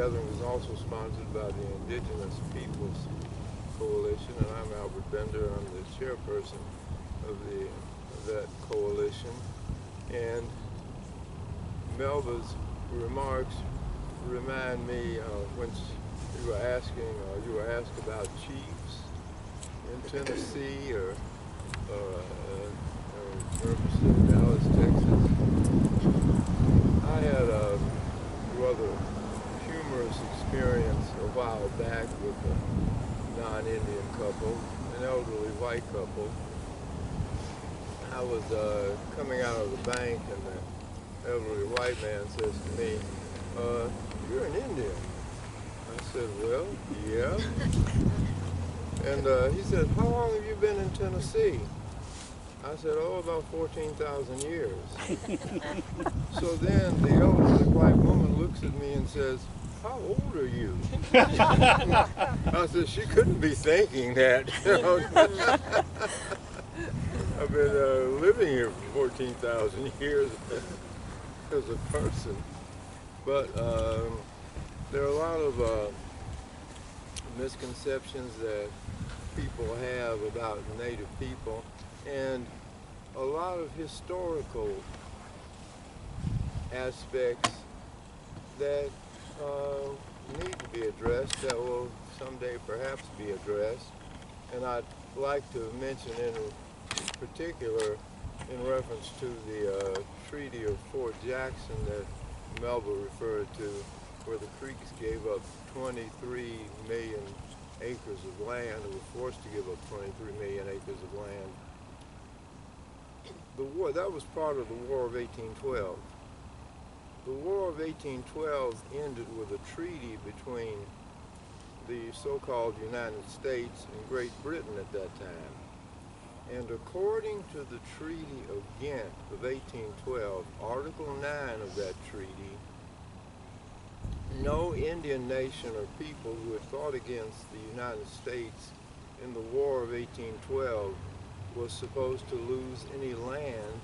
gathering was also sponsored by the Indigenous Peoples Coalition, and I'm Albert Bender. I'm the chairperson of that coalition. And Melba's remarks remind me when you were asked about chiefs in Tennessee or Hermitage, Dallas, Texas. I had a rather humorous experience a while back with a non-Indian couple, an elderly white couple. I was coming out of the bank, and the elderly white man says to me, "You're an Indian." I said, "Well, yeah." And he said, "How long have you been in Tennessee?" I said, "Oh, about 14,000 years. So then the elderly white woman looks at me and says, "How old are you?" I said, "She couldn't be thinking that. I've been living here for 14,000 years as a person." But there are a lot of misconceptions that people have about Native people, and a lot of historical aspects that need to be addressed, that will someday perhaps be addressed. And I'd like to mention in particular, in reference to the Treaty of Fort Jackson that Melba referred to, where the Creeks gave up 23 million acres of land, or were forced to give up 23 million acres of land. The war, that was part of the War of 1812. The War of 1812 ended with a treaty between the so-called United States and Great Britain at that time. And according to the Treaty of Ghent of 1812, Article 9 of that treaty, no Indian nation or people who had fought against the United States in the War of 1812 was supposed to lose any land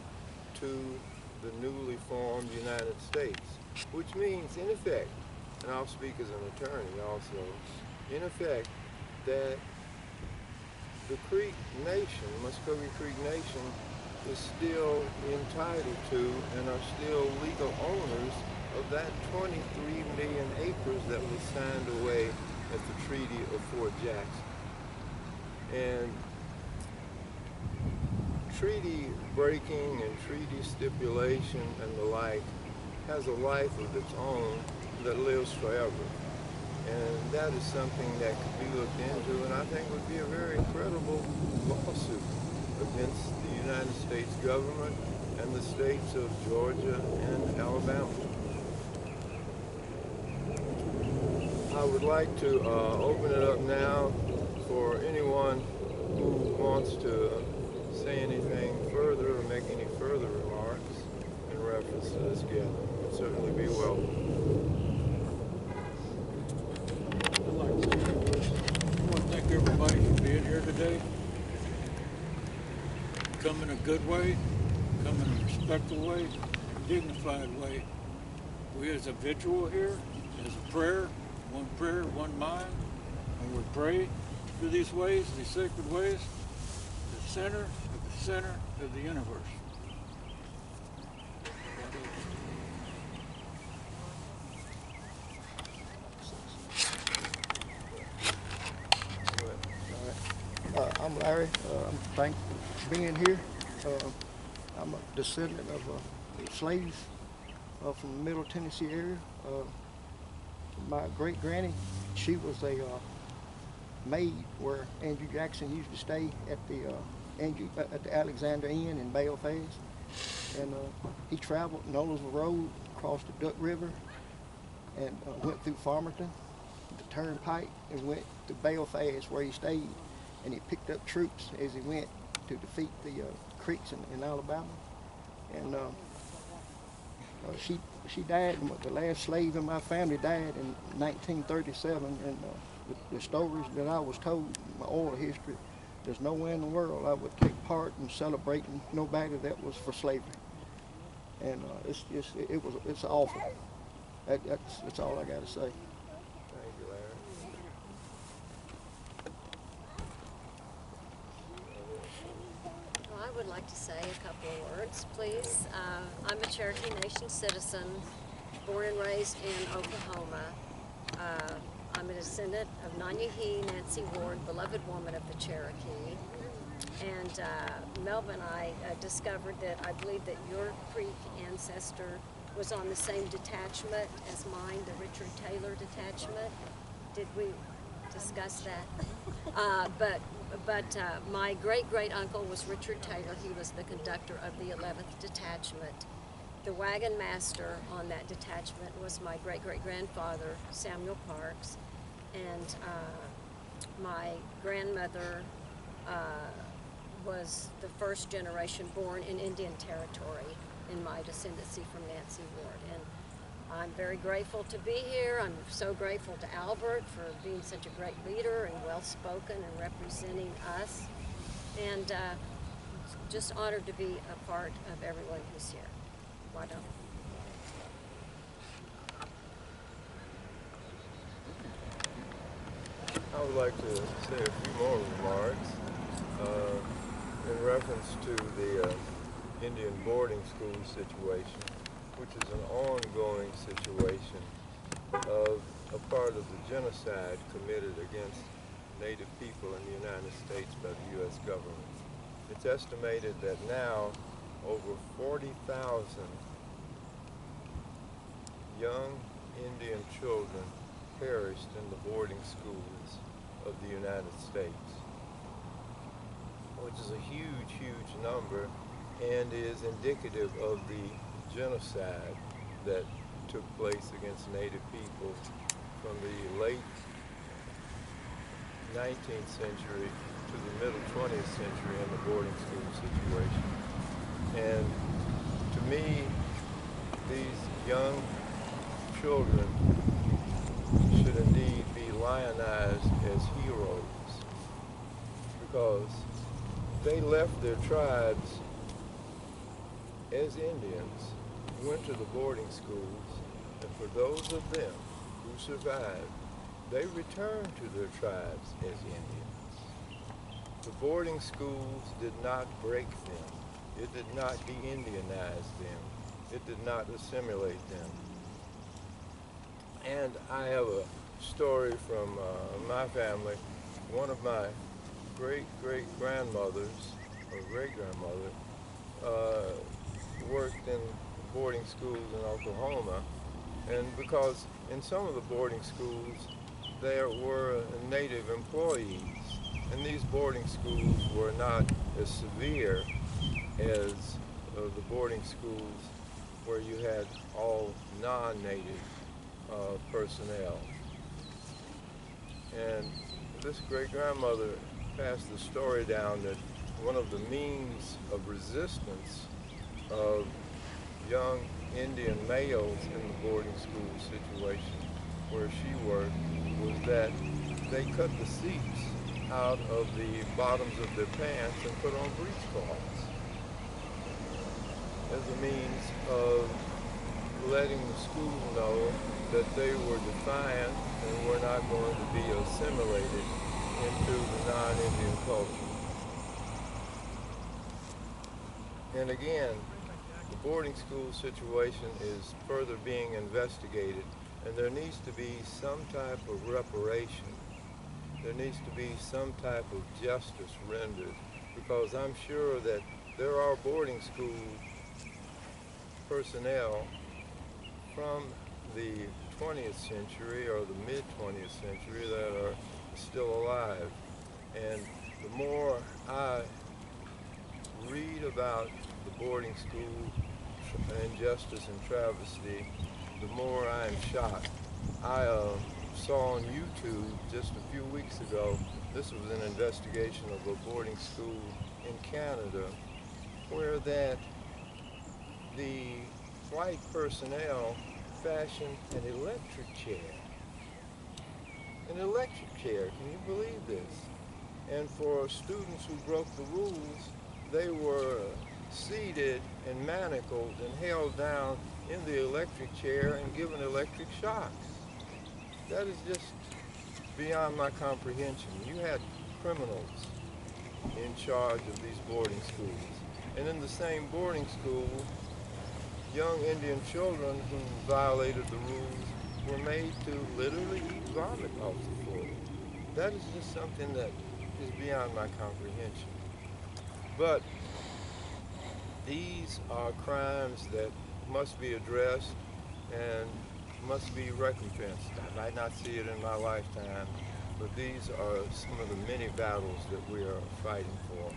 to the newly formed United States, which means, in effect, and I'll speak as an attorney also, in effect, that the Creek Nation, Muscogee Creek Nation, is still entitled to and are still legal owners of that 23 million acres that was signed away at the Treaty of Fort Jackson. And treaty breaking and treaty stipulation and the like has a life of its own that lives forever. And that is something that could be looked into, and I think would be a very credible lawsuit against the United States government and the states of Georgia and Alabama. I would like to open it up now for anyone who wants to say anything further or make any further remarks in reference to this gathering. You'd certainly be welcome. I'd like to I want to thank everybody for being here today. Come in a good way, come in a respectful way, a dignified way. We as a vigil here, as a prayer, one mind, and we pray through these ways, these sacred ways, the center of the universe. I'm Larry. I'm thankful for being here. I'm a descendant of slaves from the Middle Tennessee area. My great-granny, she was a maid where Andrew Jackson used to stay at the Alexander Inn in Belfast. And he traveled Nolensville Road, crossed the Duck River, and went through Farmerton, the Turnpike, and went to Belfast where he stayed. And he picked up troops as he went to defeat the Creeks in Alabama. And she died, the last slave in my family died in 1937, and the stories that I was told, my oral history, there's nowhere in the world I would take part in celebrating nobody that was for slavery. And it's awful. That's all I got to say. like to say a couple of words, please. I'm a Cherokee Nation citizen, born and raised in Oklahoma. I'm a descendant of Nanyehi Nancy Ward, beloved woman of the Cherokee. And Melvin, I discovered that I believe that your Creek ancestor was on the same detachment as mine, the Richard Taylor detachment. Did we discuss that? But my great-great-uncle was Richard Taylor. He was the conductor of the 11th Detachment. The wagon master on that detachment was my great-great-grandfather, Samuel Parks, and my grandmother was the first generation born in Indian Territory in my descendancy from Nancy Ward. And I'm very grateful to be here. I'm so grateful to Albert for being such a great leader and well-spoken and representing us. And just honored to be a part of everyone who's here. Why don't I would like to say a few more remarks in reference to the Indian boarding school situation, which is an ongoing situation of a part of the genocide committed against Native people in the United States by the U.S. government. It's estimated that now over 40,000 young Indian children perished in the boarding schools of the United States, which is a huge, huge number and is indicative of the genocide that took place against Native people from the late 19th century to the middle 20th century in the boarding school situation. And to me, these young children should indeed be lionized as heroes, because they left their tribes as Indians, went to the boarding schools, and for those of them who survived, they returned to their tribes as Indians. The boarding schools did not break them. It did not de-Indianize them. It did not assimilate them. And I have a story from my family. One of my great-great-grandmothers, or great-grandmother, worked in boarding schools in Oklahoma. And because in some of the boarding schools, there were Native employees. And these boarding schools were not as severe as the boarding schools where you had all non-Native personnel. And this great-grandmother passed the story down that one of the means of resistance of young Indian males in the boarding school situation where she worked was that they cut the seats out of the bottoms of their pants and put on breechcloths as a means of letting the school know that they were defiant and were not going to be assimilated into the non-Indian culture. And again, the boarding school situation is further being investigated, and there needs to be some type of reparation. There needs to be some type of justice rendered, because I'm sure that there are boarding school personnel from the 20th century or the mid-20th century that are still alive. And the more I read about the boarding school injustice and travesty, the more I am shocked. I saw on YouTube just a few weeks ago, this was an investigation of a boarding school in Canada, where that the white personnel fashioned an electric chair. An electric chair, can you believe this? And for students who broke the rules, they were seated and manacled and held down in the electric chair and given electric shocks. That is just beyond my comprehension. You had criminals in charge of these boarding schools. And in the same boarding school, young Indian children who violated the rules were made to literally eat vomit off the floor. That is just something that is beyond my comprehension. But these are crimes that must be addressed and must be recompensed. I might not see it in my lifetime, but these are some of the many battles that we are fighting for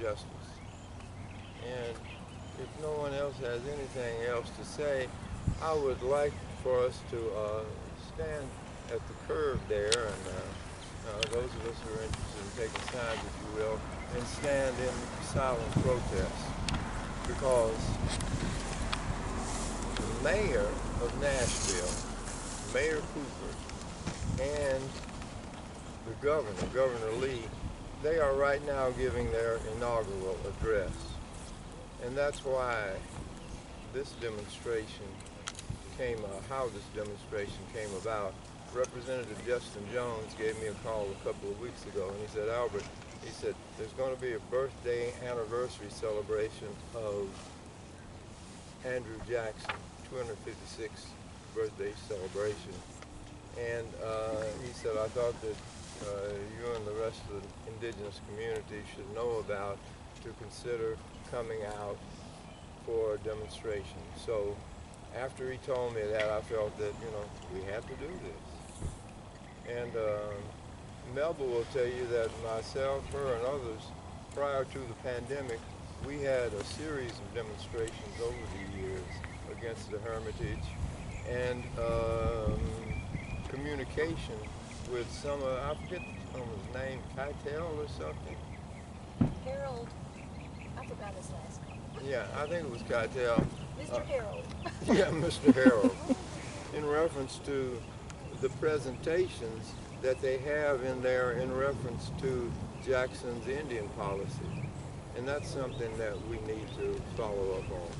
justice. And if no one else has anything else to say, I would like for us to stand at the curb there, and those of us who are interested in taking signs, if you will, and stand in silent protest, because the mayor of Nashville, Mayor Cooper, and the governor, Governor Lee, they are right now giving their inaugural address. And that's why this demonstration how this demonstration came about. Representative Justin Jones gave me a call a couple of weeks ago, and he said, Albert, he said, there's going to be a birthday anniversary celebration of Andrew Jackson, 256th birthday celebration. And he said, I thought that you and the rest of the indigenous community should know about to consider coming out for a demonstration. So after he told me that, I felt that, we have to do this. And Melba will tell you that myself, her, and others, prior to the pandemic, we had a series of demonstrations over the years against the Hermitage, and communication with some I forget his name, Keitel or something? Harold, I forgot his last name. Yeah, I think it was Keitel. Mr. Harold. Yeah, Mr. Harold. In reference to the presentations that they have in there in reference to Jackson's Indian policy. And that's something that we need to follow up on,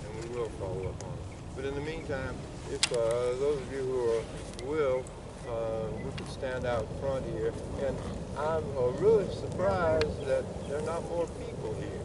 and we will follow up on. But in the meantime, if those of you who will, we could stand out front here. And I'm really surprised that there are not more people here.